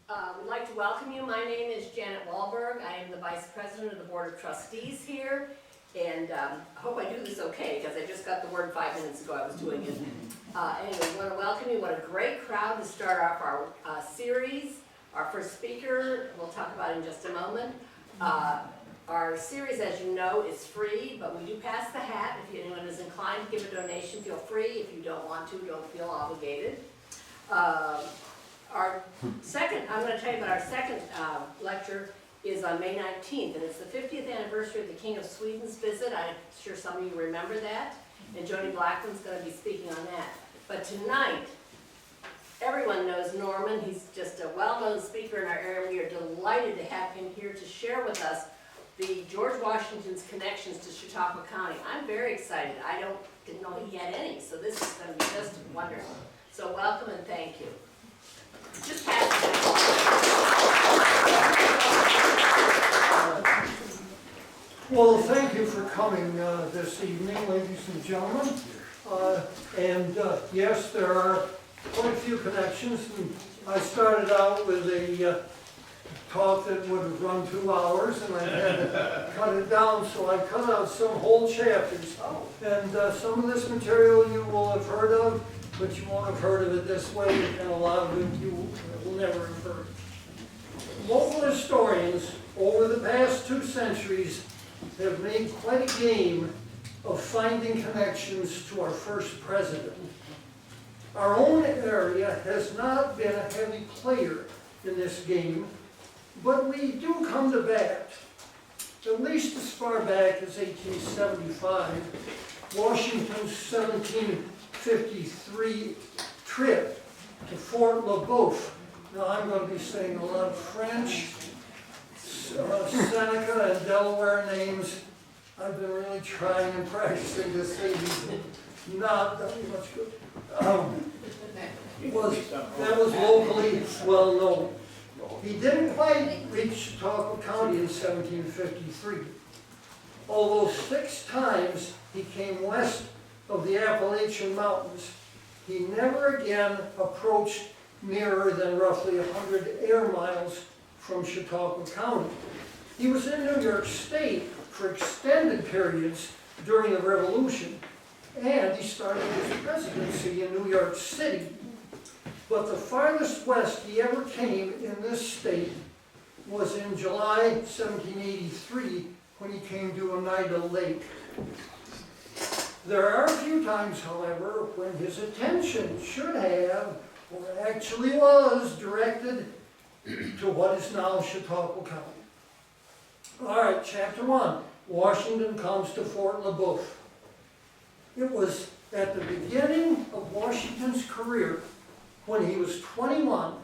We'd like to welcome you. My name is Janet Wahlberg. I am the Vice President of the Board of Trustees here. And I hope I do this okay, because I just got the word 5 minutes ago I was doing it. Anyway, we want to welcome you. What a great crowd to start off our series. Our first speaker, we'll talk about in just a moment. Our series, as you know, is free, but we do pass the hat. If anyone is inclined to give a donation, feel free. If you don't want to, don't feel obligated. I'm going to tell you about our second lecture is on May 19th, and it's the 50th anniversary of the King of Sweden's visit. I'm sure some of you remember that, and Joni Blackman's going to be speaking on that. But tonight, everyone knows Norman. He's just a well-known speaker in our area. We are delighted to have him here to share with us the George Washington's connections to Chautauqua County. I'm very excited. I didn't know he had any, so this is going to be just wonderful. So welcome and thank you. Just pass it. Well, thank you for coming this evening, ladies and gentlemen. Yes, there are quite a few connections. And I started out with a talk that would have run 2 hours, and I had to cut it down, so I cut out some whole chapters. And some of this material you will have heard of, but you won't have heard of it this way, and a lot of it you will never have heard. Local historians over the past 2 centuries have made quite a game of finding connections to our first president. Our own area has not been a heavy player in this game, but we do come to bat. At least as far back as 1875, Washington's 1753 trip to Fort Le Boeuf. Now I'm going to be saying a lot of French, Seneca and Delaware names. I've been really trying and practicing to say these, not that much good. That was locally well known. He didn't quite reach Chautauqua County in 1753, although 6 times he came west of the Appalachian Mountains. He never again approached nearer than roughly 100 air miles from Chautauqua County. He was in New York State for extended periods during the Revolution, and he started his presidency in New York City. But the farthest west he ever came in this state was in July 1783 when he came to Oneida Lake. There are a few times, however, when his attention should have, or actually was, directed to what is now Chautauqua County. All right, Chapter 1, Washington comes to Fort Le Boeuf. It was at the beginning of Washington's career, when he was 21,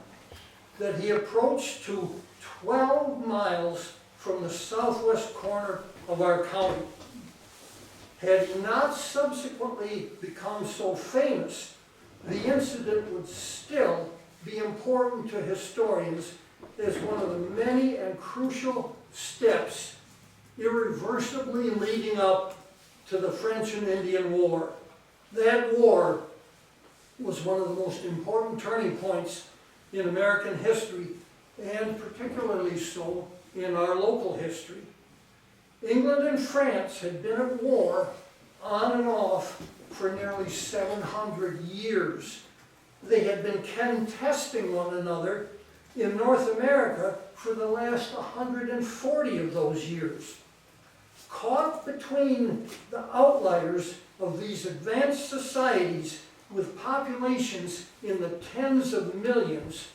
that he approached to 12 miles from the southwest corner of our county. Had he not subsequently become so famous, the incident would still be important to historians as one of the many and crucial steps irreversibly leading up to the French and Indian War. That war was one of the most important turning points in American history, and particularly so in our local history. England and France had been at war on and off for nearly 700 years. They had been contesting one another in North America for the last 140 of those years. Caught between the outliers of these advanced societies with populations in the tens of millions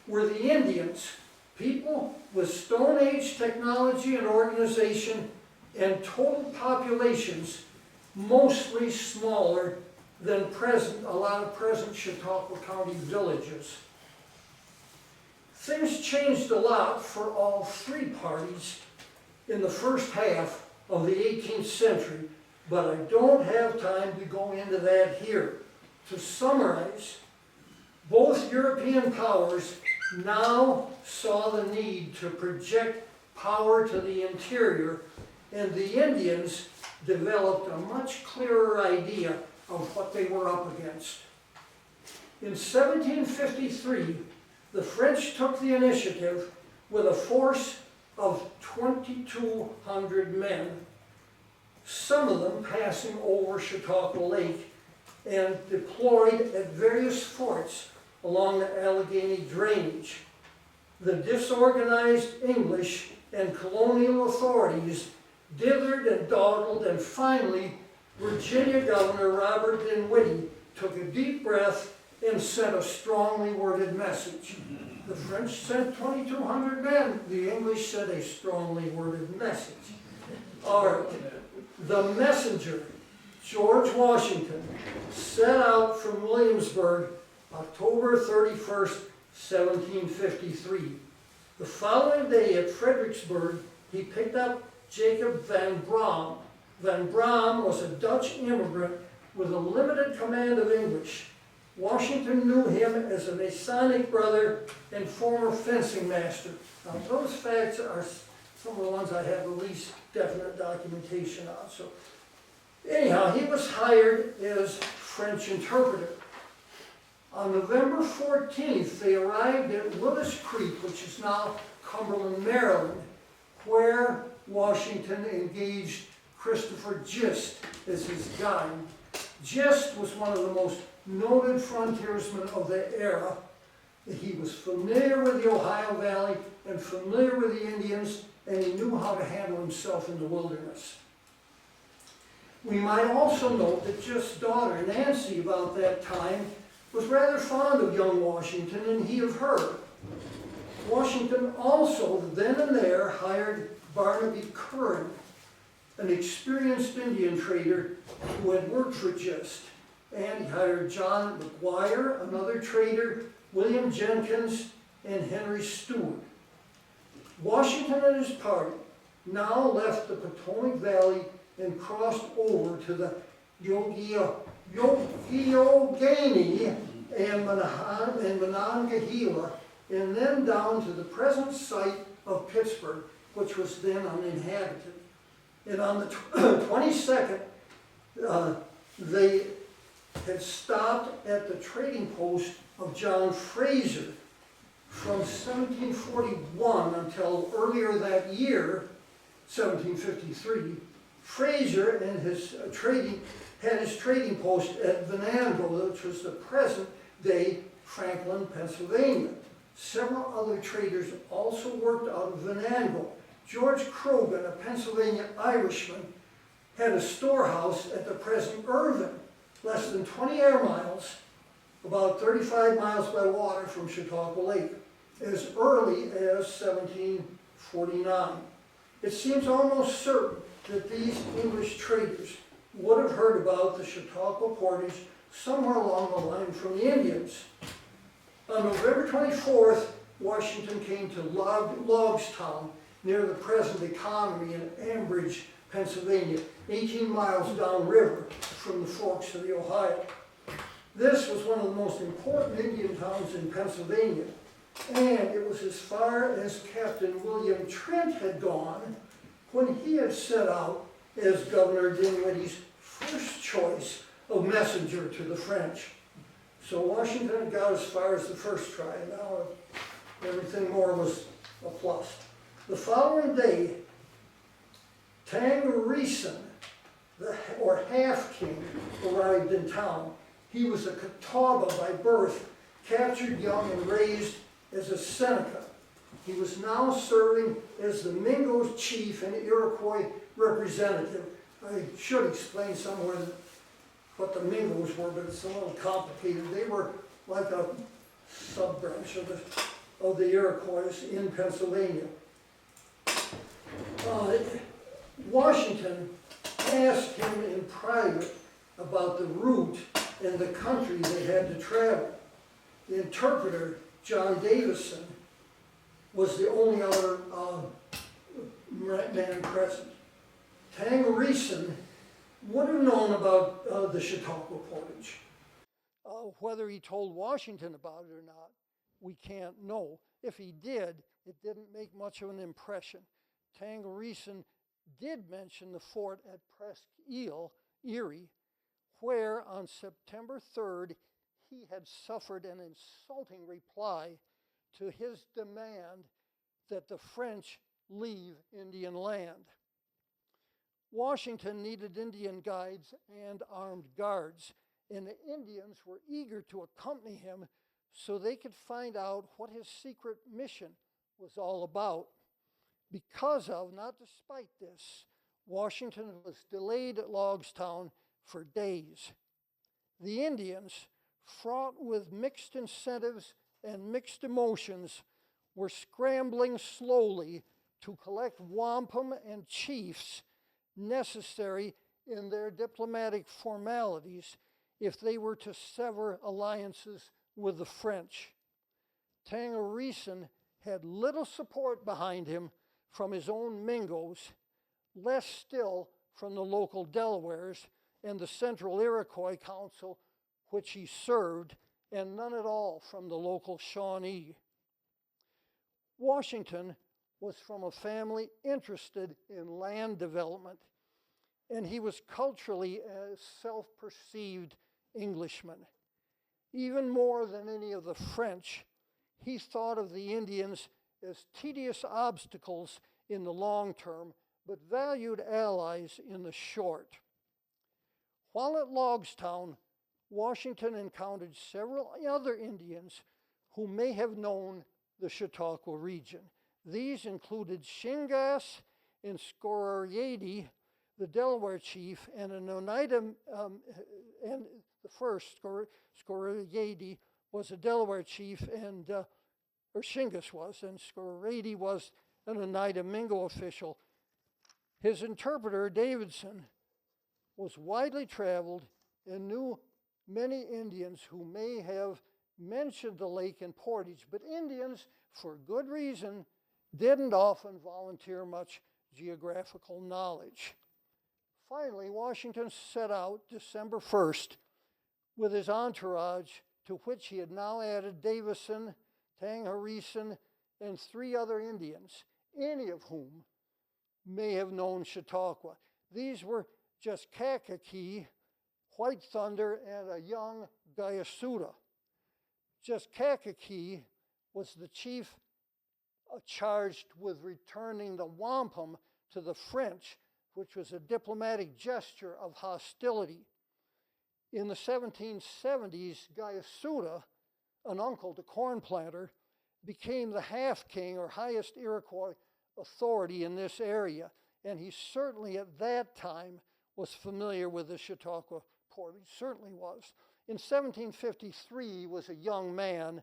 were the Indians, people with Stone Age technology and organization and total populations mostly smaller than a lot of present Chautauqua County villages. Things changed a lot for all 3 parties in the first half of the 18th century, but I don't have time to go into that here. To summarize, both European powers now saw the need to project power to the interior, and the Indians developed a much clearer idea of what they were up against. In 1753, The French took the initiative with a force of 2,200 men, some of them passing over Chautauqua Lake and deployed at various forts along the Allegheny drainage. The disorganized English and colonial authorities dithered and dawdled, and finally Virginia Governor Robert Dinwiddie took a deep breath and sent a strongly worded message. The French sent 2,200 men. The English sent a strongly worded message. All right. The messenger, George Washington, set out from Williamsburg October 31st, 1753. The following day at Fredericksburg, he picked up Jacob van Braam. Van Braam was a Dutch immigrant with a limited command of English. Washington knew him as a Masonic brother and former fencing master. Now, those facts are some of the ones I have the least definite documentation on. So, anyhow, he was hired as French interpreter. On November 14th, they arrived at Willis Creek, which is now Cumberland, Maryland, where Washington engaged Christopher Gist as his guide. Gist was one of the most noted frontiersmen of the era. He was familiar with the Ohio Valley and familiar with the Indians, and he knew how to handle himself in the wilderness. We might also note that Gist's daughter, Nancy, about that time, was rather fond of young Washington, and he of her. Washington also, then and there, hired Barnaby Curran, an experienced Indian trader who had worked for Gist. And he hired John McGuire, another trader, William Jenkins, and Henry Stewart. Washington and his party now left the Potomac Valley and crossed over to the Youghiogheny and Monongahela, and then down to the present site of Pittsburgh, which was then uninhabited. And on the 22nd, they had stopped at the trading post of John Fraser. From 1741 until earlier that year, 1753, Fraser and his had his trading post at Venango, which was the present-day Franklin, Pennsylvania. Several other traders also worked out of Venango. George Croghan, a Pennsylvania Irishman, had a storehouse at the present Irvine, less than 20 air miles, about 35 miles by water from Chautauqua Lake, as early as 1749. It seems almost certain that these English traders would have heard about the Chautauqua portage somewhere along the line from the Indians. On November 24th, Washington came to Logstown, near the present Economy in Ambridge, Pennsylvania, 18 miles downriver from the forks of the Ohio. This was one of the most important Indian towns in Pennsylvania, and it was as far as Captain William Trent had gone when he had set out as Governor Dinwiddie's first choice of messenger to the French. So Washington got as far as the first try, and now everything more was a plus. The following day, Tangareeson, or half-king, arrived in town. He was a Catawba by birth, captured young and raised as a Seneca. He was now serving as the Mingo chief and Iroquois representative. I should explain somewhere what the Mingos were, but it's a little complicated. They were like a sub-branch of the Iroquois in Pennsylvania. Washington asked him in private about the route and the country they had to travel. The interpreter, John Davison, was the only other man present. Tangareeson would have known about the Chautauqua portage. Whether he told Washington about it or not, we can't know. If he did, it didn't make much of an impression. Tangareeson did mention the fort at Presque Isle, Erie, where on September 3rd he had suffered an insulting reply to his demand that the French leave Indian land. Washington needed Indian guides and armed guards, and the Indians were eager to accompany him so they could find out what his secret mission was all about. Because of, not despite this, Washington was delayed at Logstown for days. The Indians, fraught with mixed incentives and mixed emotions, were scrambling slowly to collect wampum and chiefs necessary in their diplomatic formalities if they were to sever alliances with the French. Tangareeson had little support behind him from his own Mingos, less still from the local Delawares and the Central Iroquois Council, which he served, and none at all from the local Shawnee. Washington was from a family interested in land development, and he was culturally a self-perceived Englishman. Even more than any of the French, he thought of the Indians as tedious obstacles in the long term, but valued allies in the short. While at Logstown, Washington encountered several other Indians who may have known the Chautauqua region. These included Shingas and Scoriaty, the Delaware chief, and an Oneida, and the first, Scoriaty, was a Delaware chief, and or Shingas was, and Scoriaty was an Oneida Mingo official. His interpreter, Davidson, was widely traveled and knew many Indians who may have mentioned the lake in Portage, but Indians, for good reason, didn't often volunteer much geographical knowledge. Finally, Washington set out December 1st with his entourage, to which he had now added Davison, Tangareeson, and 3 other Indians, any of whom may have known Chautauqua. These were just Kankakee, White Thunder, and a young Guyasuta. Just Kankakee was the chief charged with returning the wampum to the French, which was a diplomatic gesture of hostility. In the 1770s, Guyasuta, an uncle to Cornplanter, became the half-king or highest Iroquois authority in this area, and he certainly at that time was familiar with the Chautauqua port. He certainly was. In 1753, he was a young man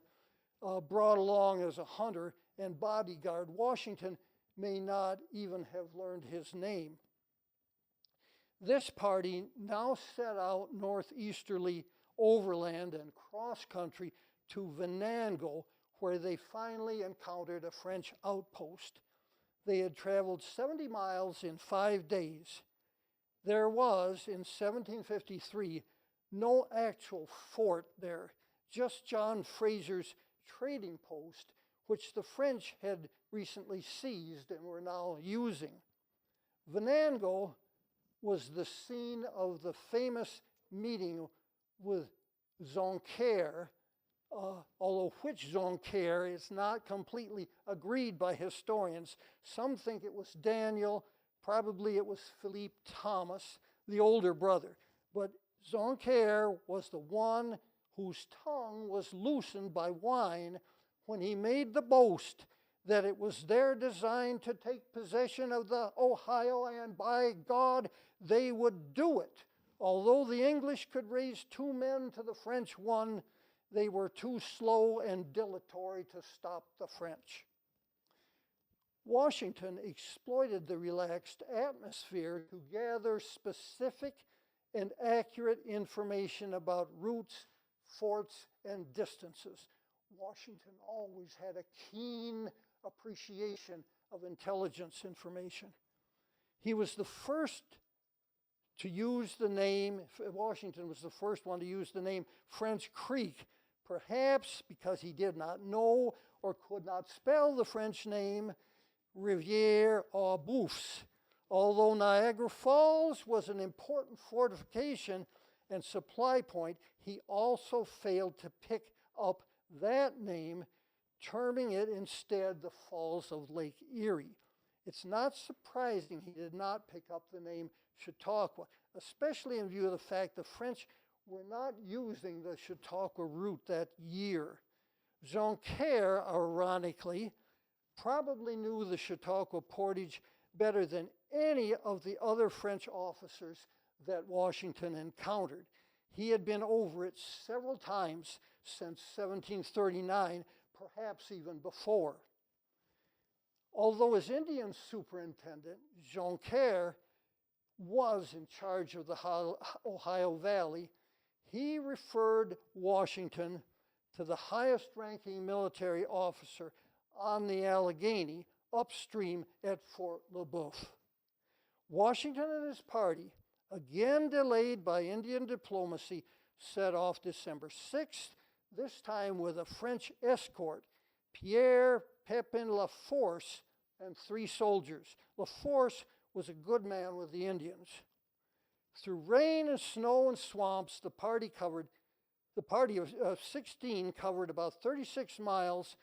brought along as a hunter and bodyguard. Washington may not even have learned his name. This party now set out northeasterly overland and cross-country to Venango, where they finally encountered a French outpost. They had traveled 70 miles in 5 days. There was, in 1753, no actual fort there, just John Fraser's trading post, which the French had recently seized and were now using. Venango was the scene of the famous meeting with Joncaire, although which Joncaire is not completely agreed by historians. Some think it was Daniel, probably it was Philippe Thomas, the older brother. But Joncaire was the one whose tongue was loosened by wine when he made the boast that it was their design to take possession of the Ohio, and by God, they would do it. Although the English could raise 2 men to the French 1, they were too slow and dilatory to stop the French. Washington exploited the relaxed atmosphere to gather specific and accurate information about routes, forts, and distances. Washington always had a keen appreciation of intelligence information. He was the first to use the name, Washington was the first one to use the name French Creek, perhaps because he did not know or could not spell the French name Rivière aux Bouffes. Although Niagara Falls was an important fortification and supply point, he also failed to pick up that name terming it instead the Falls of Lake Erie. It's not surprising he did not pick up the name Chautauqua, especially in view of the fact the French were not using the Chautauqua route that year. Joncaire, ironically, probably knew the Chautauqua portage better than any of the other French officers that Washington encountered. He had been over it several times since 1739, perhaps even before. Although as Indian superintendent, Joncaire was in charge of the Ohio Valley, he referred Washington to the highest-ranking military officer on the Allegheny upstream at Fort Le Boeuf. Washington and his party, again delayed by Indian diplomacy, set off December 6th, this time with a French escort, Pierre Pepin Laforce and 3 soldiers. Laforce was a good man with the Indians. Through rain and snow and swamps, the party of 16 covered about 36 miles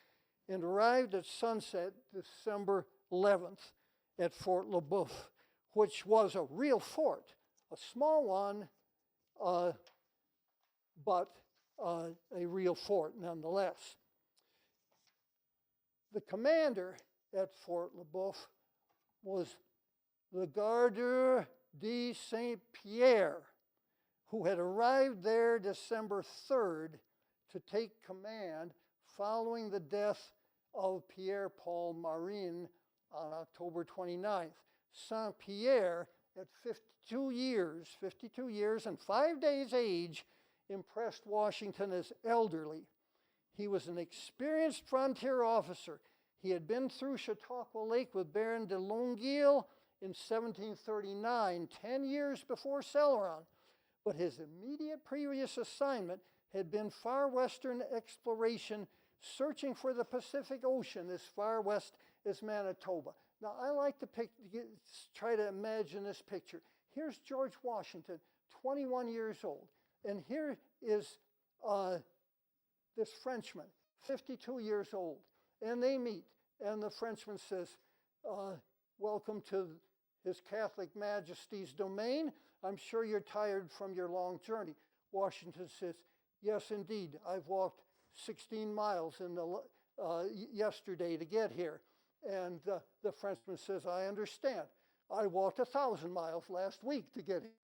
and arrived at sunset December 11th at Fort Le Boeuf, which was a real fort, a small one, but a real fort nonetheless. The commander at Fort Le Boeuf was the Gardeur de Saint-Pierre, who had arrived there December 3rd to take command following the death of Pierre-Paul Marin on October 29th. Saint-Pierre, at 52 years and 5 days age, impressed Washington as elderly. He was an experienced frontier officer. He had been through Chautauqua Lake with Baron de Longueuil in 1739, 10 years before Celeron, but his immediate previous assignment had been far western exploration, searching for the Pacific Ocean as far west as Manitoba. Now, I like to try to imagine this picture. Here's George Washington, 21 years old, and here is this Frenchman, 52 years old, and they meet, and the Frenchman says, welcome to His Catholic Majesty's domain. I'm sure you're tired from your long journey. Washington says, yes, indeed. I've walked 16 miles yesterday to get here. And the Frenchman says, I understand. I walked 1,000 miles last week to get here.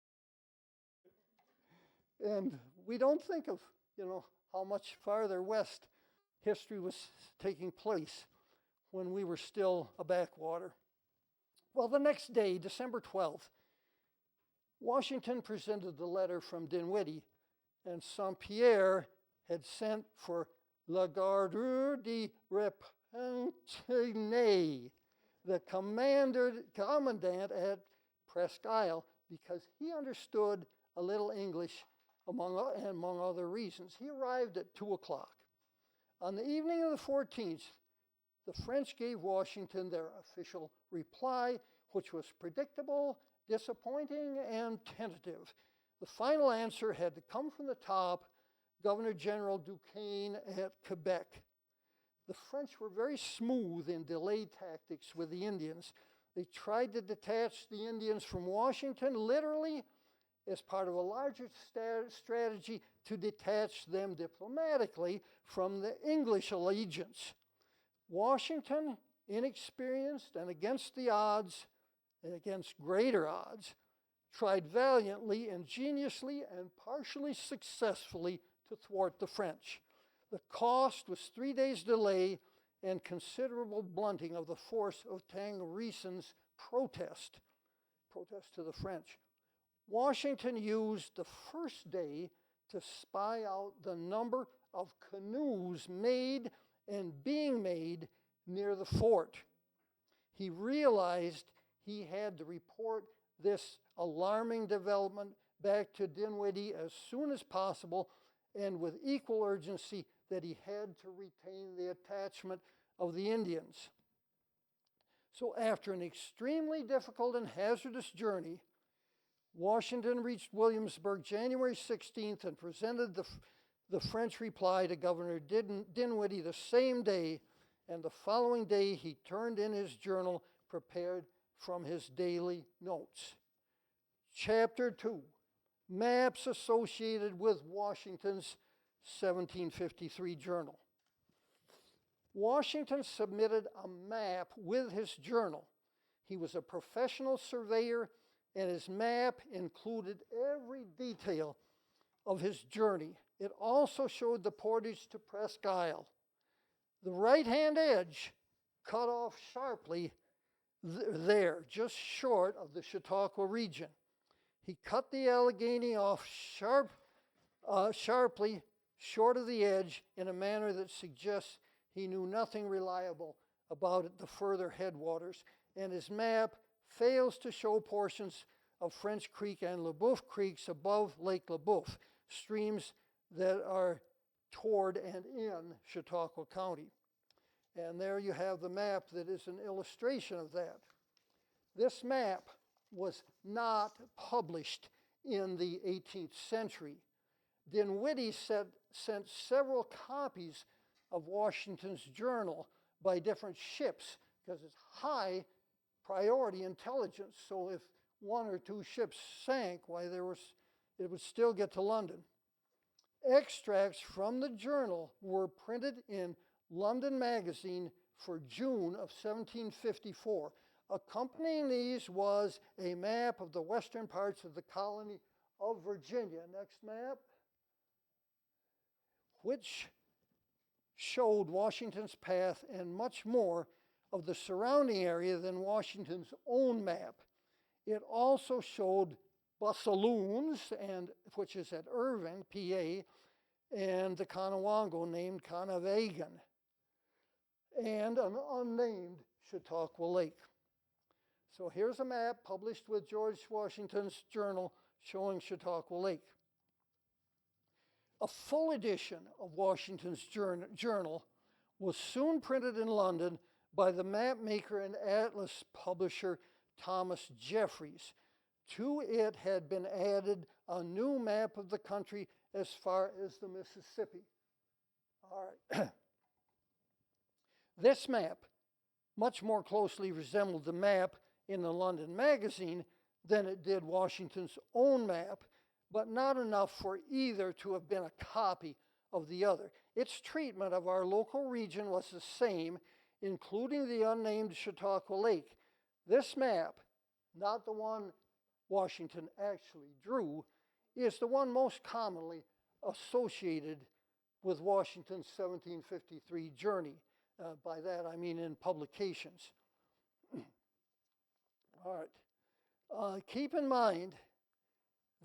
And we don't think of, how much farther west history was taking place when we were still a backwater. Well, the next day, December 12th, Washington presented the letter from Dinwiddie, and Saint-Pierre had sent for La Gardeur de Repentigny, the commandant at Presque Isle, because he understood a little English among other reasons. He arrived at 2 o'clock. On the evening of the 14th, the French gave Washington their official reply, which was predictable, disappointing, and tentative. The final answer had to come from the top, Governor General Duquesne at Quebec. The French were very smooth in delay tactics with the Indians. They tried to detach the Indians from Washington, literally, as part of a larger strategy to detach them diplomatically from the English allegiance. Washington, inexperienced and against the odds, and against greater odds, tried valiantly, ingeniously, and partially successfully to thwart the French. The cost was 3 days' delay and considerable blunting of the force of Tangrison's protest to the French. Washington used the first day to spy out the number of canoes made and being made near the fort. He realized he had to report this alarming development back to Dinwiddie as soon as possible, and with equal urgency that he had to retain the attachment of the Indians. So after an extremely difficult and hazardous journey, Washington reached Williamsburg January 16th and presented The French replied to Governor Dinwiddie the same day, and the following day he turned in his journal prepared from his daily notes. Chapter 2, Maps associated with Washington's 1753 journal. Washington submitted a map with his journal. He was a professional surveyor, and his map included every detail of his journey. It also showed the portage to Presque Isle. The right-hand edge cut off sharply there, just short of the Chautauqua region. He cut the Allegheny off sharply short of the edge in a manner that suggests he knew nothing reliable about the further headwaters, and his map fails to show portions of French Creek and LeBoeuf Creeks above Lake LeBoeuf, streams that are toward and in Chautauqua County. And there you have the map that is an illustration of that. This map was not published in the 18th century. Dinwiddie sent several copies of Washington's journal by different ships because it's high priority intelligence. So if one or two ships sank, why it would still get to London. Extracts from the journal were printed in London Magazine for June of 1754. Accompanying these was a map of the western parts of the colony of Virginia. Next map, which showed Washington's path and much more of the surrounding area than Washington's own map. It also showed Busaloons, which is at Irving, PA, and the Conewango named Conewagon, and an unnamed Chautauqua Lake. So here's a map published with George Washington's journal showing Chautauqua Lake. A full edition of Washington's journal was soon printed in London by the map maker and atlas publisher Thomas Jeffries. To it had been added a new map of the country as far as the Mississippi. All right. This map much more closely resembled the map in the London Magazine than it did Washington's own map, but not enough for either to have been a copy of the other. Its treatment of our local region was the same, including the unnamed Chautauqua Lake. This map, not the one Washington actually drew, is the one most commonly associated with Washington's 1753 journey. By that I mean in publications. All right. Keep in mind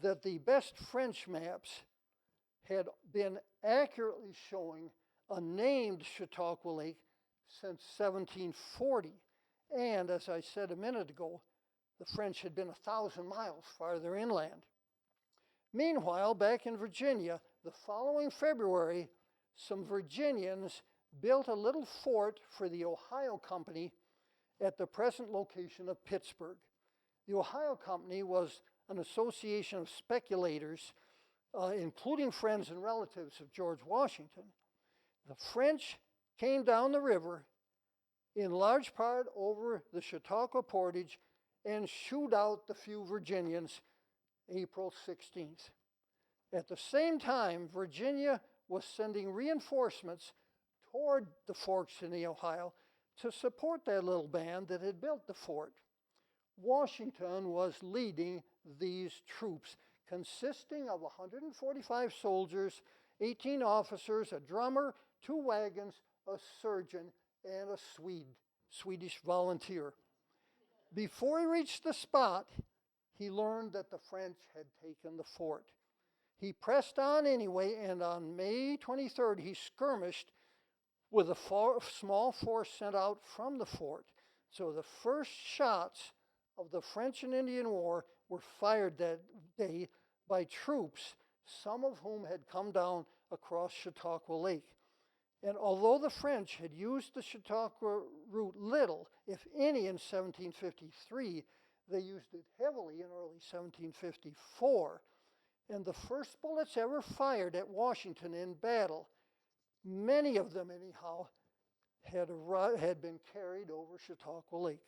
that the best French maps had been accurately showing a named Chautauqua Lake since 1740. And as I said a minute ago, the French had been 1,000 miles farther inland. Meanwhile, back in Virginia, the following February, some Virginians built a little fort for the Ohio Company at the present location of Pittsburgh. The Ohio Company was an association of speculators, including friends and relatives of George Washington. The French came down the river, in large part over the Chautauqua portage, and shooed out the few Virginians April 16th. At the same time, Virginia was sending reinforcements toward the forks in the Ohio to support that little band that had built the fort. Washington was leading these troops, consisting of 145 soldiers, 18 officers, a drummer, 2 wagons, a surgeon, and a Swedish volunteer. Before he reached the spot, he learned that the French had taken the fort. He pressed on anyway, and on May 23rd, he skirmished with a small force sent out from the fort. So the first shots of the French and Indian War were fired that day by troops, some of whom had come down across Chautauqua Lake. And although the French had used the Chautauqua route little, if any, in 1753, they used it heavily in early 1754. And the first bullets ever fired at Washington in battle, many of them anyhow, had been carried over Chautauqua Lake.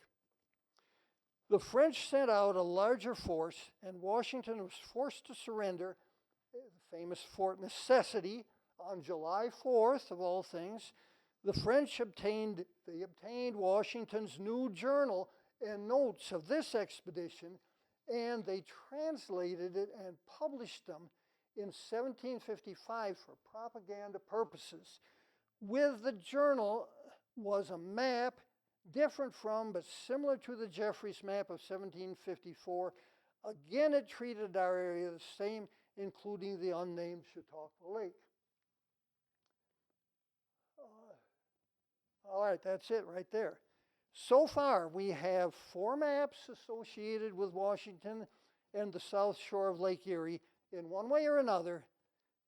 The French sent out a larger force, and Washington was forced to surrender, the famous Fort Necessity, on July 4th, of all things. The French obtained Washington's new journal and notes of this expedition, and they translated it and published them in 1755 for propaganda purposes. With the journal was a map, different from but similar to the Jeffreys map of 1754. Again, it treated our area the same, including the unnamed Chautauqua Lake. All right, that's it right there. So far, we have 4 maps associated with Washington and the south shore of Lake Erie in one way or another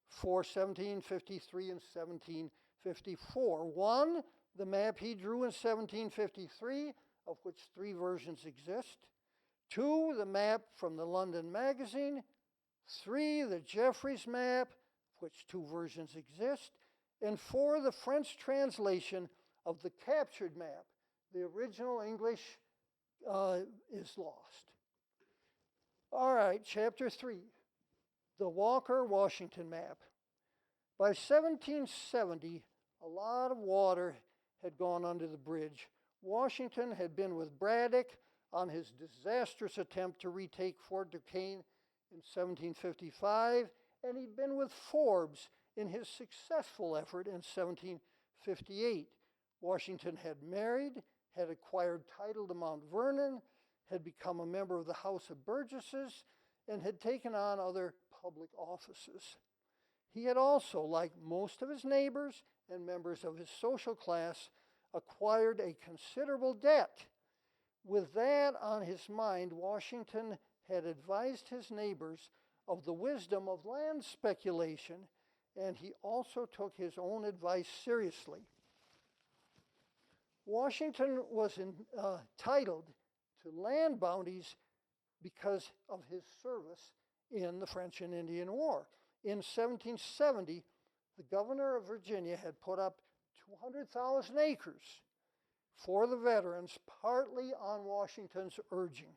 for 1753 and 1754. One, the map he drew in 1753, of which 3 versions exist. 2, the map from the London Magazine. 3, the Jeffreys map, of which 2 versions exist. And 4, the French translation of the captured map. The original English is lost. All right, chapter 3, the Walker-Washington map. By 1770, a lot of water had gone under the bridge. Washington had been with Braddock on his disastrous attempt to retake Fort Duquesne in 1755, and he'd been with Forbes in his successful effort in 1758. Washington had married, had acquired title to Mount Vernon, had become a member of the House of Burgesses, and had taken on other public offices. He had also, like most of his neighbors and members of his social class, acquired a considerable debt. With that on his mind, Washington had advised his neighbors of the wisdom of land speculation, and he also took his own advice seriously. Washington was entitled to land bounties because of his service in the French and Indian War. In 1770, the governor of Virginia had put up 200,000 acres for the veterans, partly on Washington's urging.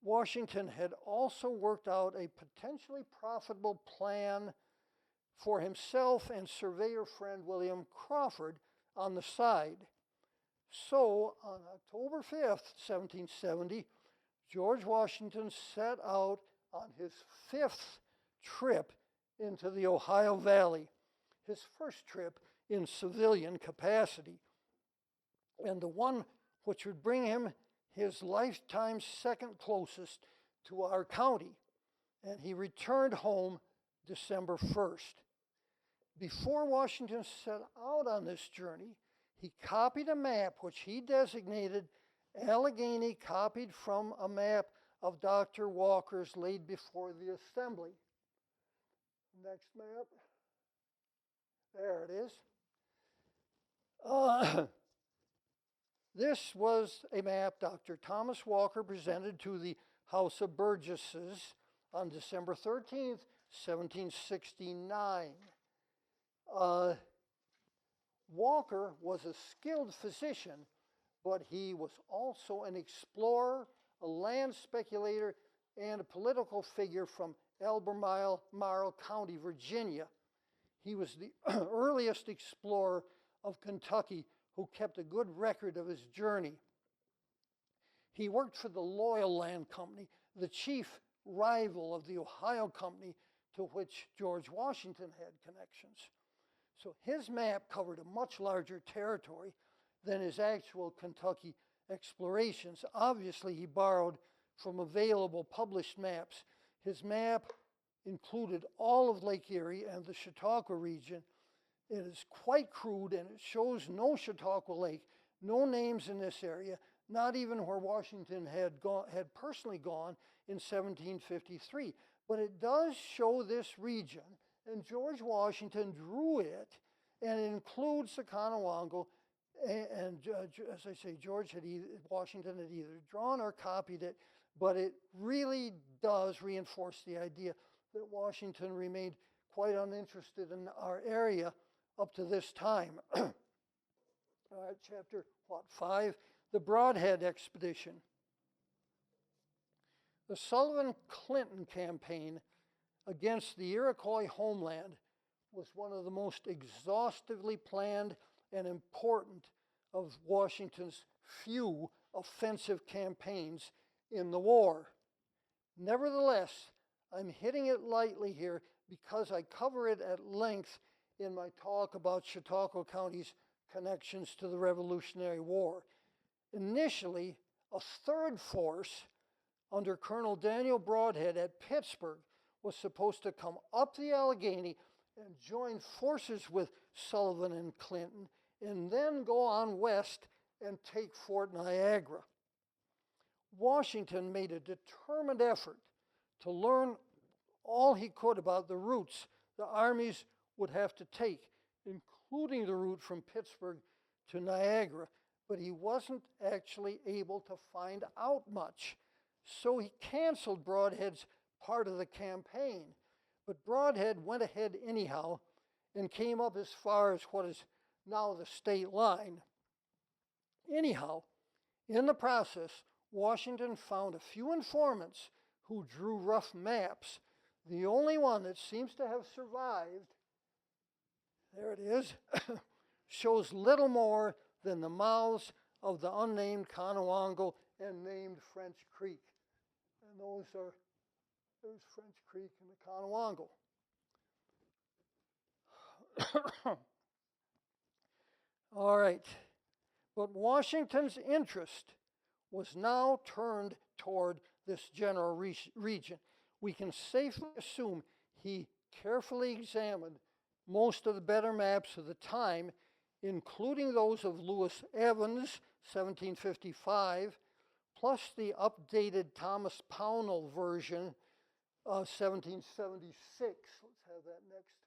Washington had also worked out a potentially profitable plan for himself and surveyor friend William Crawford on the side. So, on October 5th, 1770, George Washington set out on his 5th trip into the Ohio Valley, his first trip in civilian capacity, and the one which would bring him his lifetime second closest to our county. And he returned home December 1st. Before Washington set out on this journey, he copied a map which he designated Allegheny, copied from a map of Dr. Walker's laid before the assembly. Next map. There it is. This was a map Dr. Thomas Walker presented to the House of Burgesses on December 13th, 1769. Walker was a skilled physician, but he was also an explorer, a land speculator, and a political figure from Albemarle County, Virginia. He was the earliest explorer of Kentucky who kept a good record of his journey. He worked for the Loyal Land Company, the chief rival of the Ohio Company, to which George Washington had connections. So his map covered a much larger territory than his actual Kentucky explorations. Obviously, he borrowed from available published maps. His map included all of Lake Erie and the Chautauqua region. It is quite crude, and it shows no Chautauqua Lake, no names in this area, not even where Washington had personally gone in 1753. But it does show this region, and George Washington drew it, and it includes the Conowongo. And as I say, Washington had either drawn or copied it, but it really does reinforce the idea that Washington remained quite uninterested in our area up to this time. All right, chapter 5, the Brodhead Expedition. The Sullivan-Clinton campaign against the Iroquois homeland was one of the most exhaustively planned and important of Washington's few offensive campaigns in the war. Nevertheless, I'm hitting it lightly here because I cover it at length in my talk about Chautauqua County's connections to the Revolutionary War. Initially, a third force under Colonel Daniel Brodhead at Pittsburgh was supposed to come up the Allegheny and join forces with Sullivan and Clinton, and then go on west and take Fort Niagara. Washington made a determined effort to learn all he could about the routes the armies would have to take, including the route from Pittsburgh to Niagara, but he wasn't actually able to find out much. So he canceled Brodhead's part of the campaign. But Brodhead went ahead anyhow and came up as far as what is now the state line. Anyhow, in the process, Washington found a few informants who drew rough maps. The only one that seems to have survived, there it is, shows little more than the mouths of the unnamed Conewango and named French Creek. And there's French Creek and the Conewango. All right, but Washington's interest was now turned toward this general region. We can safely assume he carefully examined most of the better maps of the time, including those of Lewis Evans, 1755, plus the updated Thomas Pownall version, 1776. Let's have that next.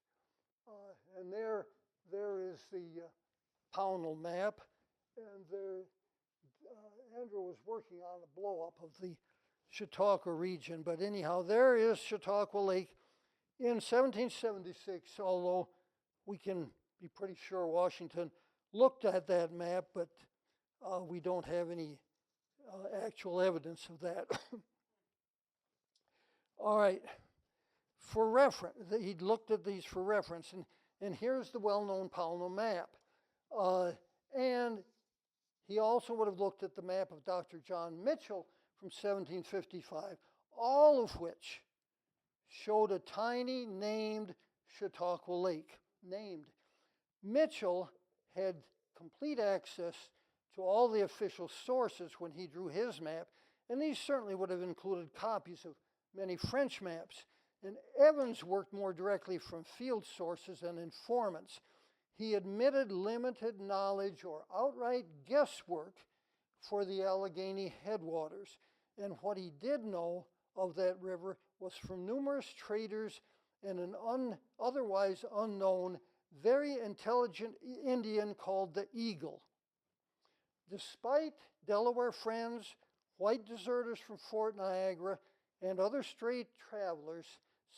And there is the Pownall map, and there, Andrew was working on a blow-up of the Chautauqua region, but anyhow, there is Chautauqua Lake in 1776, although we can be pretty sure Washington looked at that map, but we don't have any actual evidence of that. All right, for reference, he'd looked at these for reference, and here's the well-known Pownall map. And he also would have looked at the map of Dr. John Mitchell from 1755, all of which showed a tiny named Chautauqua Lake, named. Mitchell had complete access to all the official sources when he drew his map, and these certainly would have included copies of many French maps. And Evans worked more directly from field sources and informants. He admitted limited knowledge or outright guesswork for the Allegheny headwaters, and what he did know of that river was from numerous traders and an otherwise unknown, very intelligent Indian called the Eagle. Despite Delaware Friends, white deserters from Fort Niagara, and other stray travelers,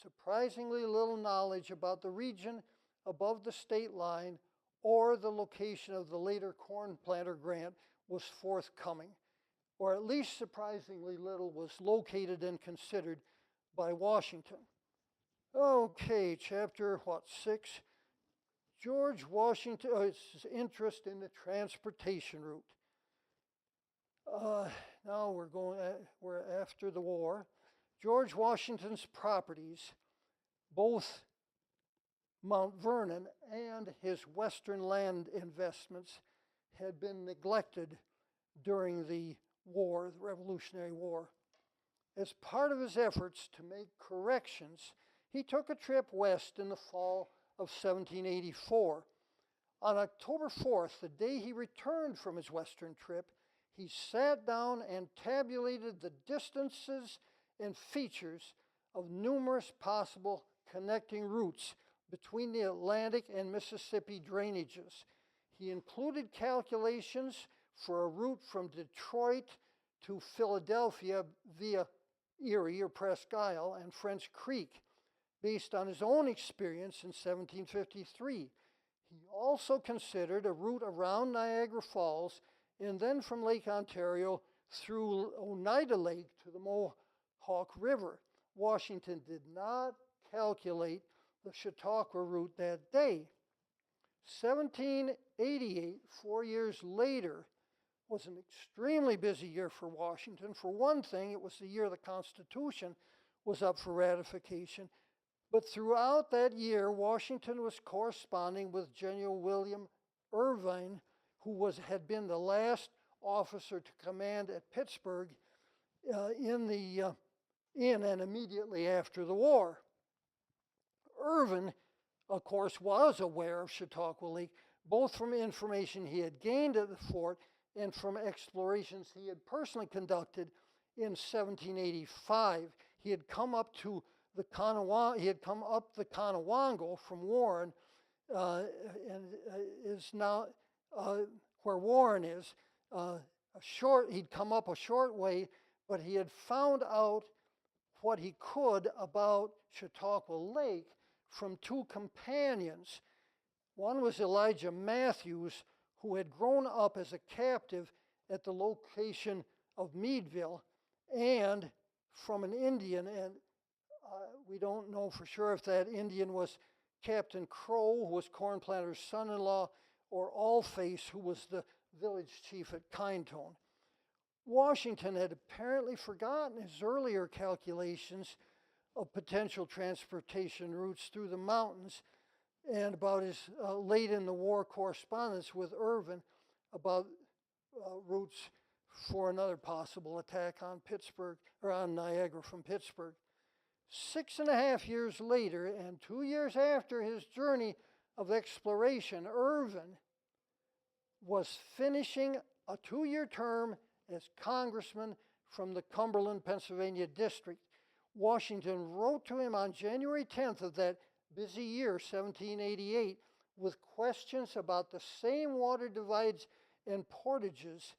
surprisingly little knowledge about the region above the state line or the location of the later Cornplanter grant was forthcoming, or at least surprisingly little was located and considered by Washington. Okay, chapter 6? George Washington's interest in the transportation route. Now we're after the war. George Washington's properties, both Mount Vernon and his western land investments, had been neglected during the war, the Revolutionary War. As part of his efforts to make corrections, he took a trip west in the fall of 1784. On October 4th, the day he returned from his western trip, he sat down and tabulated the distances and features of numerous possible connecting routes between the Atlantic and Mississippi drainages. He included calculations for a route from Detroit to Philadelphia via Erie or Presque Isle and French Creek. based on his own experience in 1753. He also considered a route around Niagara Falls and then from Lake Ontario through Oneida Lake to the Mohawk River. Washington did not calculate the Chautauqua route that day. 1788, 4 years later, was an extremely busy year for Washington. For one thing, it was the year the Constitution was up for ratification. But throughout that year, Washington was corresponding with General William Irvine, who had been the last officer to command at Pittsburgh in and immediately after the war. Irvine, of course, was aware of Chautauqua Lake, both from information he had gained at the fort and from explorations he had personally conducted in 1785. He had come up to the Conowongo from Warren, and is now where Warren is. He'd come up a short way, but he had found out what he could about Chautauqua Lake from two companions. One was Elijah Matthews, who had grown up as a captive at the location of Meadville, and from an Indian, and we don't know for sure if that Indian was Captain Crow, who was Cornplanter's son-in-law, or Allface, who was the village chief at Kindtone. Washington had apparently forgotten his earlier calculations of potential transportation routes through the mountains and about his late in the war correspondence with Irvine about routes for another possible attack on Pittsburgh, or on Niagara from Pittsburgh. 6.5 years later, and 2 years after his journey of exploration, Irvine was finishing a 2-year term as congressman from the Cumberland, Pennsylvania district. Washington wrote to him on January 10th of that busy year, 1788, with questions about the same water divides and portages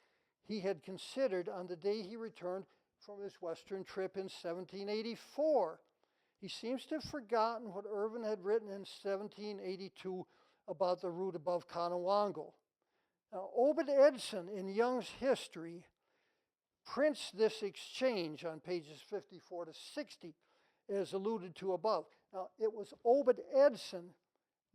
he had considered on the day he returned from his western trip in 1784. He seems to have forgotten what Irvine had written in 1782 about the route above Conowongo. Now, Obed Edson in Young's History prints this exchange on pages 54 to 60, as alluded to above. Now, it was Obed Edson,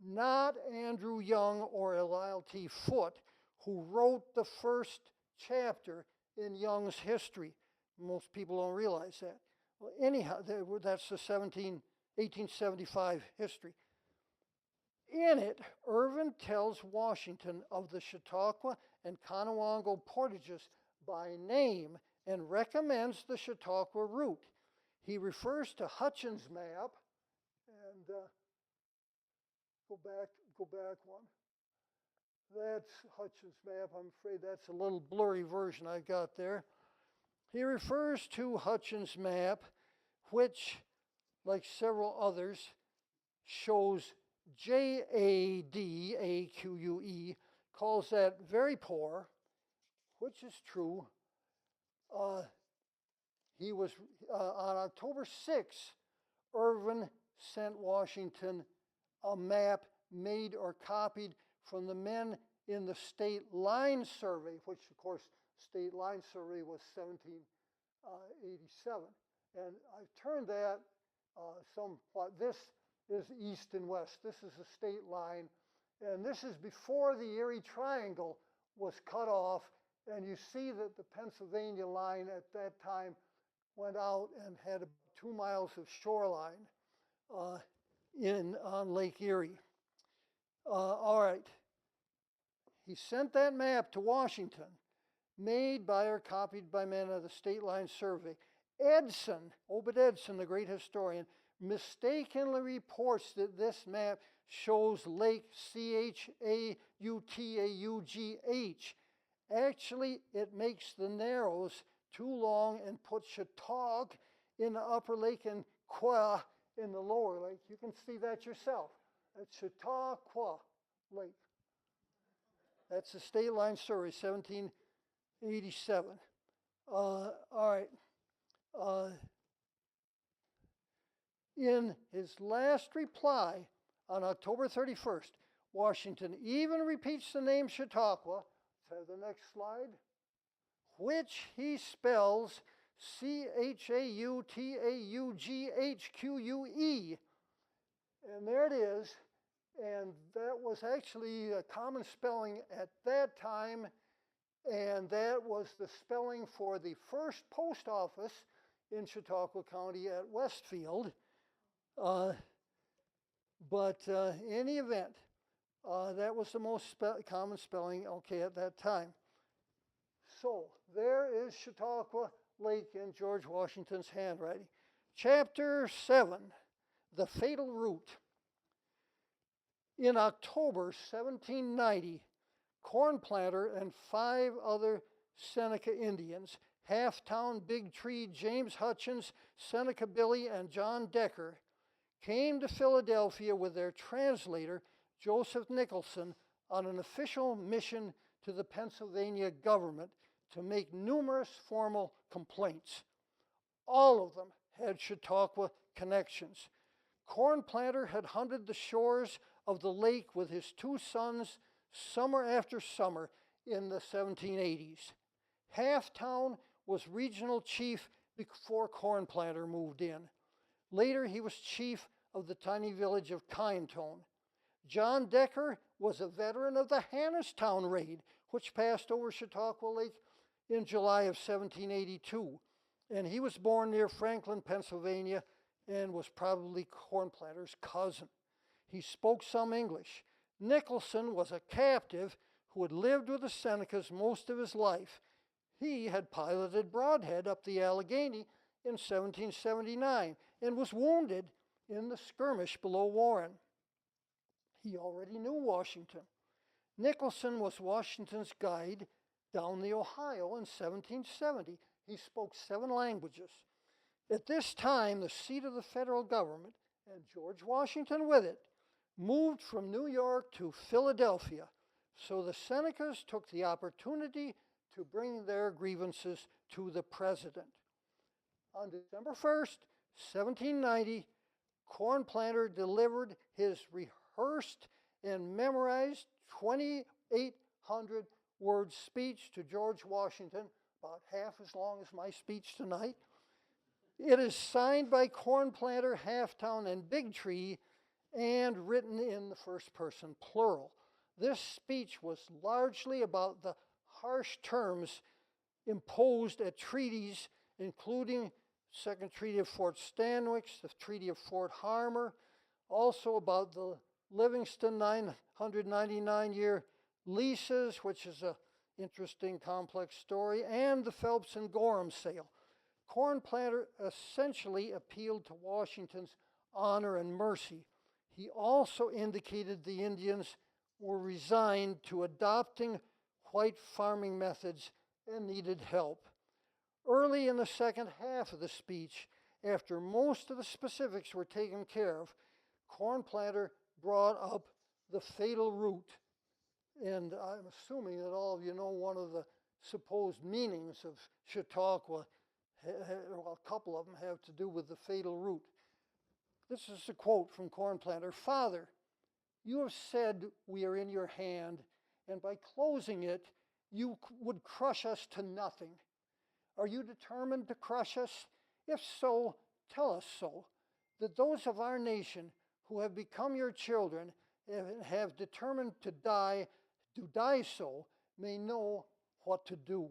not Andrew Young or Eliel T. Foote, who wrote the first chapter in Young's History. Most people don't realize that. Well, anyhow, that's the 1875 history. In it, Irvine tells Washington of the Chautauqua and Conowongo portages by name and recommends the Chautauqua route. He refers to Hutchins' map, and go back one. That's Hutchins' map. I'm afraid that's a little blurry version I got there. He refers to Hutchins' map, which, like several others, shows Jadaque, calls that very poor, which is true. He was, on October 6, Irvine sent Washington a map made or copied from the men in the State Line Survey, which, of course, State Line Survey was 1787. And I've turned that somewhat. This is east and west. This is the state line. And this is before the Erie Triangle was cut off. And you see that the Pennsylvania line at that time went out and had 2 miles of shoreline on Lake Erie. All right. He sent that map to Washington, made by or copied by men of the State Line Survey. Edson, Obed Edson, the great historian, mistakenly reports that this map shows Lake Chautaugh. Actually, it makes the narrows too long and puts Chautauqua in the upper lake and Qua in the lower lake. You can see that yourself. That's Chautauqua Lake. That's the State Line Survey, 1787. All right. In his last reply on October 31st, Washington even repeats the name Chautauqua, let's have the next slide, which he spells Chautaughue. And there it is. And that was actually a common spelling at that time. And that was the spelling for the first post office in Chautauqua County at Westfield. But in any event, that was the most common spelling, okay, at that time. So there is Chautauqua Lake in George Washington's handwriting. Chapter 7, The Fatal Route. In October 1790, Cornplanter and 5 other Seneca Indians, Halftown, Big Tree, James Hutchins, Seneca Billy, and John Decker, came to Philadelphia with their translator, Joseph Nicholson, on an official mission to the Pennsylvania government to make numerous formal complaints. All of them had Chautauqua connections. Cornplanter had hunted the shores of the lake with his 2 sons summer after summer in the 1780s. Halftown was regional chief before Cornplanter moved in. Later, he was chief of the tiny village of Kyneton. John Decker was a veteran of the Hannistown raid, which passed over Chautauqua Lake in July of 1782. And he was born near Franklin, Pennsylvania, and was probably Cornplanter's cousin. He spoke some English. Nicholson was a captive who had lived with the Senecas most of his life. He had piloted Brodhead up the Allegheny in 1779 and was wounded in the skirmish below Warren. He already knew Washington. Nicholson was Washington's guide down the Ohio in 1770. He spoke 7 languages. At this time, the seat of the federal government, and George Washington with it, moved from New York to Philadelphia. So the Senecas took the opportunity to bring their grievances to the president. On December 1st, 1790, Cornplanter delivered his rehearsed and memorized 2,800 word speech to George Washington, about half as long as my speech tonight. It is signed by Cornplanter, Halftown, and Big Tree, and written in the first person plural. This speech was largely about the harsh terms imposed at treaties, including Second Treaty of Fort Stanwix, the Treaty of Fort Harmar, also about the Livingston 999-year leases, which is an interesting, complex story, and the Phelps and Gorham sale. Cornplanter essentially appealed to Washington's honor and mercy. He also indicated the Indians were resigned to adopting white farming methods and needed help. Early in the second half of the speech, after most of the specifics were taken care of, Cornplanter brought up the fatal route. And I'm assuming that all of you know one of the supposed meanings of Chautauqua. Well, a couple of them have to do with the fatal route. This is a quote from Cornplanter. "Father, you have said we are in your hand, and by closing it, you would crush us to nothing. Are you determined to crush us? If so, tell us so, that those of our nation who have become your children and have determined to die so, may know what to do.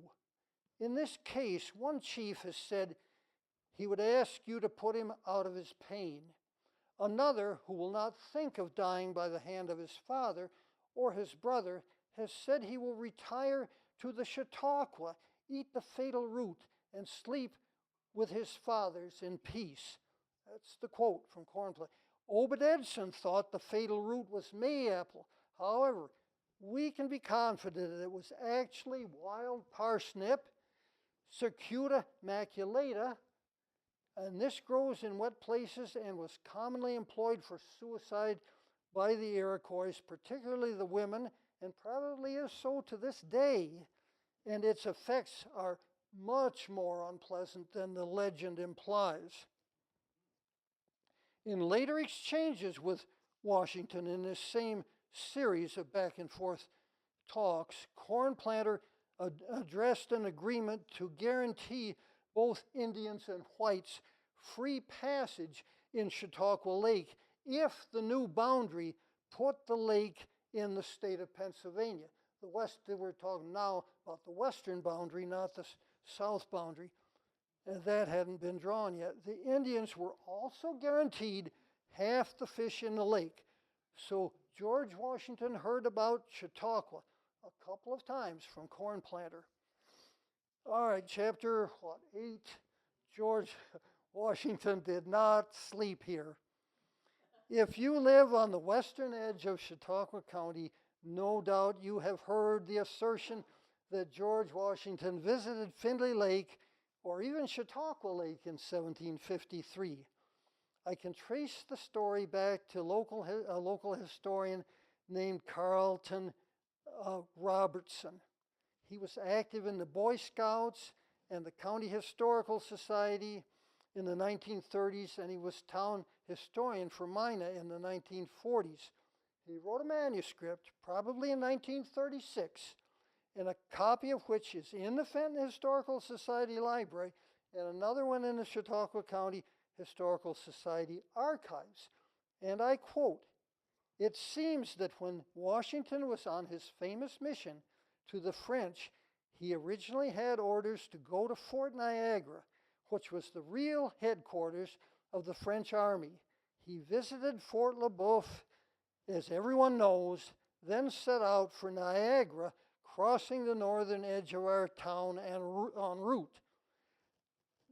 In this case, one chief has said he would ask you to put him out of his pain. Another, who will not think of dying by the hand of his father or his brother, has said he will retire to the Chautauqua, eat the fatal root, and sleep with his fathers in peace." That's the quote from Cornplanter. Obed Edson thought the fatal root was mayapple. However, we can be confident that it was actually wild parsnip, Circuita maculata, and this grows in wet places and was commonly employed for suicide by the Iroquois, particularly the women, and probably is so to this day, and its effects are much more unpleasant than the legend implies. In later exchanges with Washington in this same series of back and forth talks, Cornplanter addressed an agreement to guarantee both Indians and whites free passage in Chautauqua Lake if the new boundary put the lake in the state of Pennsylvania. We're talking now about the western boundary, not the south boundary. And that hadn't been drawn yet. The Indians were also guaranteed half the fish in the lake. So George Washington heard about Chautauqua a couple of times from Cornplanter. All right, chapter 8. George Washington did not sleep here. If you live on the western edge of Chautauqua County, no doubt you have heard the assertion that George Washington visited Findlay Lake or even Chautauqua Lake in 1753. I can trace the story back to a local historian named Carlson Robertson. He was active in the Boy Scouts and the County Historical Society in the 1930s, and he was town historian for Mina in the 1940s. He wrote a manuscript, probably in 1936, and a copy of which is in the Fenton Historical Society library, and another one in the Chautauqua County Historical Society archives. And I quote, "It seems that when Washington was on his famous mission to the French, he originally had orders to go to Fort Niagara, which was the real headquarters of the French army. He visited Fort Le Boeuf, as everyone knows, then set out for Niagara, crossing the northern edge of our town and en route.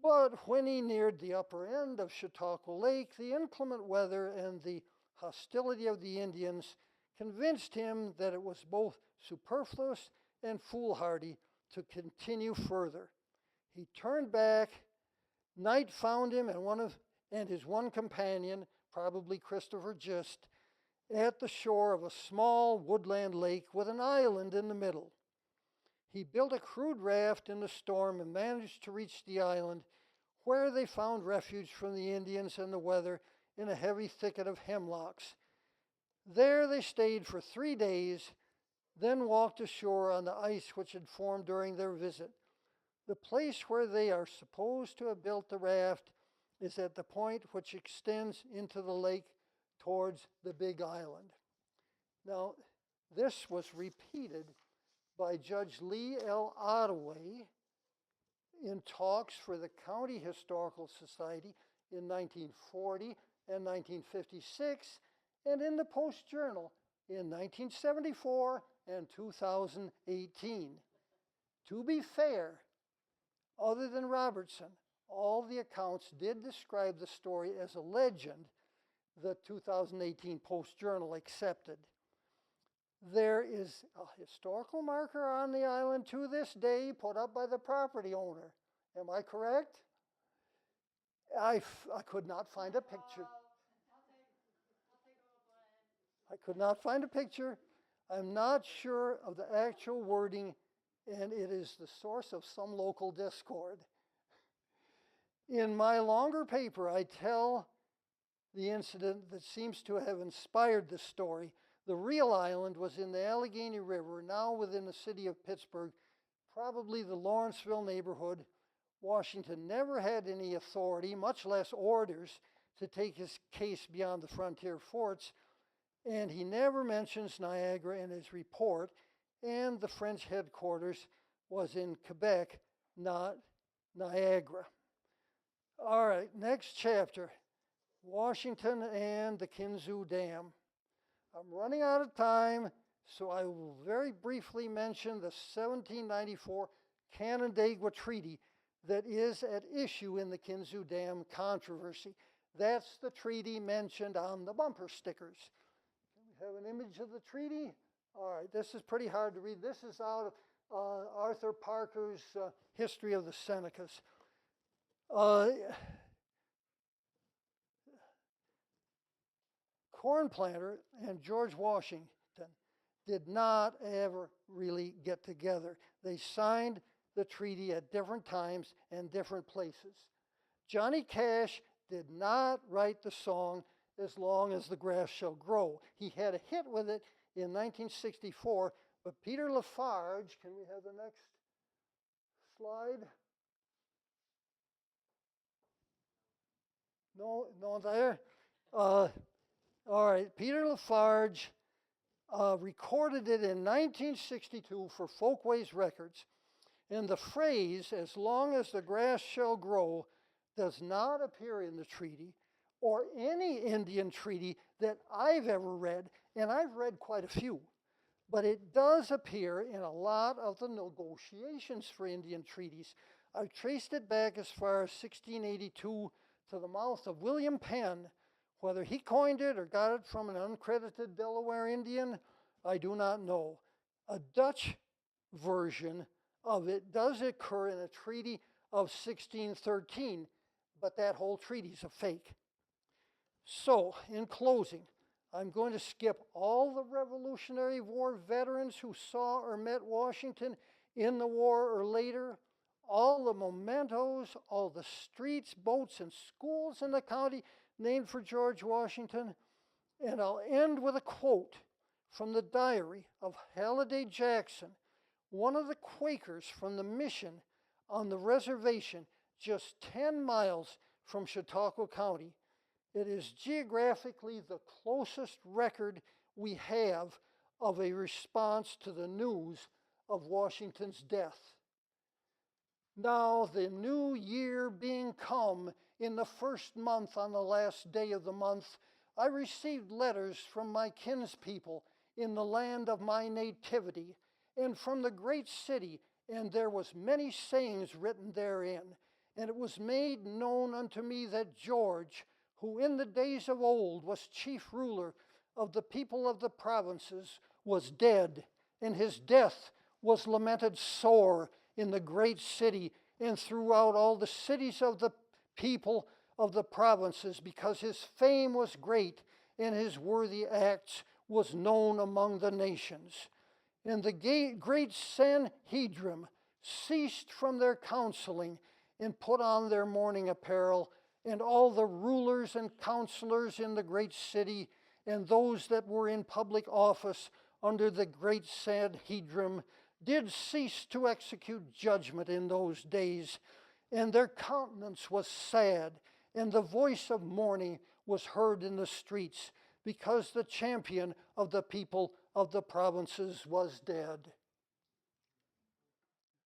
But when he neared the upper end of Chautauqua Lake, the inclement weather and the hostility of the Indians convinced him that it was both superfluous and foolhardy to continue further. He turned back. Night found him and his one companion, probably Christopher Gist, at the shore of a small woodland lake with an island in the middle. He built a crude raft in the storm and managed to reach the island, where they found refuge from the Indians and the weather in a heavy thicket of hemlocks. There they stayed for 3 days, then walked ashore on the ice which had formed during their visit. The place where they are supposed to have built the raft is at the point which extends into the lake towards the Big Island." Now, this was repeated by Judge Lee L. Ottaway in talks for the County Historical Society in 1940 and 1956, and in the Post-Journal in 1974 and 2018. To be fair, other than Robertson, all the accounts did describe the story as a legend the 2018 Post-Journal accepted. There is a historical marker on the island to this day put up by the property owner. Am I correct? I could not find a picture. I could not find a picture. I'm not sure of the actual wording, and it is the source of some local discord. In my longer paper, I tell the incident that seems to have inspired this story. The real island was in the Allegheny River, now within the city of Pittsburgh, probably the Lawrenceville neighborhood. Washington never had any authority, much less orders, to take his case beyond the frontier forts, and he never mentions Niagara in his report, and the French headquarters was in Quebec, not Niagara. All right, next chapter, Washington and the Kinzua Dam. I'm running out of time, so I will very briefly mention the 1794 Canandaigua Treaty that is at issue in the Kinzua Dam controversy. That's the treaty mentioned on the bumper stickers. Can we have an image of the treaty? All right, this is pretty hard to read. This is out of Arthur Parker's History of the Senecas. Cornplanter and George Washington did not ever really get together. They signed the treaty at different times and different places. Johnny Cash did not write the song As Long as the Grass Shall Grow. He had a hit with it in 1964, but Peter Lafarge, can we have the next slide? No, there. All right, Peter Lafarge recorded it in 1962 for Folkways Records. And the phrase, as long as the grass shall grow, does not appear in the treaty or any Indian treaty that I've ever read, and I've read quite a few. But it does appear in a lot of the negotiations for Indian treaties. I've traced it back as far as 1682 to the mouth of William Penn. Whether he coined it or got it from an uncredited Delaware Indian, I do not know. A Dutch version of it does occur in a treaty of 1613, but that whole treaty is a fake. So, in closing, I'm going to skip all the Revolutionary War veterans who saw or met Washington in the war or later, all the mementos, all the streets, boats, and schools in the county named for George Washington, and I'll end with a quote from the diary of Halliday Jackson, one of the Quakers from the mission on the reservation just 10 miles from Chautauqua County. It is geographically the closest record we have of a response to the news of Washington's death. Now, the new year being come, in the first month on the last day of the month, I received letters from my kinspeople in the land of my nativity, and from the great city, and there was many sayings written therein. And it was made known unto me that George, who in the days of old was chief ruler of the people of the provinces, was dead, and his death was lamented sore in the great city and throughout all the cities of the people of the provinces, because his fame was great and his worthy acts was known among the nations. And the great Sanhedrim ceased from their counseling and put on their mourning apparel, and all the rulers and counselors in the great city and those that were in public office under the great Sanhedrim did cease to execute judgment in those days, and their countenance was sad, and the voice of mourning was heard in the streets, because the champion of the people of the provinces was dead.